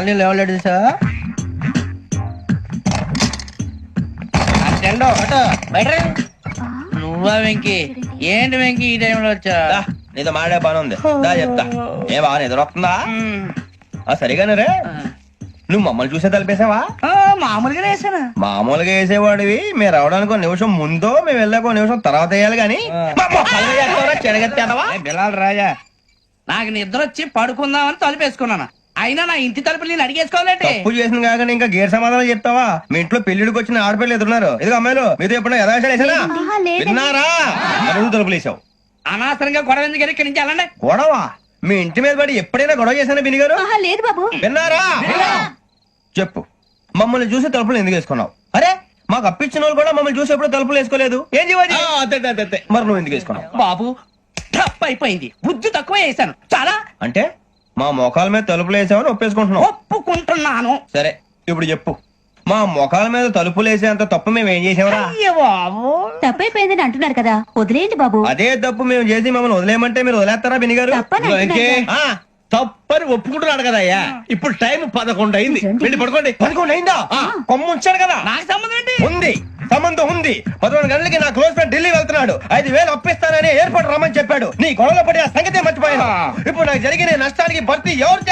మళ్ళీ లేవలేడు సార్. నువ్వా వెంకీ? ఏంటి వెంకీ ఈ టైంలో వచ్చా? నీతో మాడే పని ఉంది, దా చెప్తా. ఏ బాగా నిద్రొస్తుందా? సరిగానే రే, నువ్వు మమ్మల్ని చూసే తలిపేసావా? మామూలుగానే వేసాను. మామూలుగా వేసేవాడివి, మీరు రావడానికి ఒక నిమిషం ముందో మేము వెళ్ళాక ఒక నిమిషం తర్వాత వేయాలి కానీ బిలాల్ రాజా, నాకు నిద్ర వచ్చి పడుకుందామని తలుపేసుకున్నాను. అయినా నా ఇంటి తలుపులు నేను అడిగేసుకోవాలంటే తప్పు చేసిన కాక ఇంకా గేర్ సమాధానం చెప్తావా? మీ ఇంట్లో పెళ్లిడికి వచ్చిన ఆడపిల్లలు ఎదురున్నారు. ఇదిగో అమ్మాయిలు, మీతో ఎప్పుడైనా యథాశాలు వేసానా? విన్నారా? అడుగు తలుపులు వేసావు. అనవసరంగా గొడవ ఎందుకు? ఇక్కడి నుంచి వెళ్ళండి. గొడవ? మీ ఇంటి మీద పడి ఎప్పుడైనా గొడవ చేశానా బిని గారు? లేదు బాబు. విన్నారా? చెప్పు, మమ్మల్ని చూసి తలుపులు ఎందుకు వేసుకున్నావు? అరే, మాకు అప్పించిన వాళ్ళు కూడా మమ్మల్ని చూసి ఎప్పుడు తలుపులు వేసుకోలేదు. ఏం చేయాలి? మరి నువ్వు ఎందుకు వేసుకున్నావు? బాబు తప్పు అయిపోయింది, బుద్ధి తక్కువ వేసాను చాలా. అంటే మా మొఖాల మీద తలుపులు వేసామని ఒప్పేసుకుంటున్నావు? ఒప్పుకుంటున్నాను. సరే, ఇప్పుడు చెప్పు, మా మొఖాల మీద తలుపులు వేసేంత తప్పు మేము ఏం చేసామరా? బాబు తప్పైపోయిందని అంటున్నారు కదా, వదిలేయండి బాబు. అదే తప్పు మేము చేసి మమ్మల్ని వదిలేయమంటే మీరు వదిలేస్తారా బిని గారు? తప్పని అంటున్నారు కదా. తప్పని ఒప్పుకుంటున్నాడు కదా అయ్యా. ఇప్పుడు టైం 11 అయింది, వెళ్ళి పడుకోండి. 11 అయిందా? కొమ్ము ఉంచాడు కదా. నాకు సంబంధం ఏంటి? ఉంది, సంబంధం ఉంది. 11 గంటలకి నా క్లోజ్ ఫ్రెండ్ ఢిల్లీ వెళ్తున్నాడు. 5,000 అప్పిస్తానని ఎయిర్పోర్ట్ రమ్మని చెప్పాడు. నీ గొడవలో పడి ఆ సంగతే మర్చిపోయాను. ఇప్పుడు నాకు జరిగిన నష్టానికి భర్తీ ఎవరు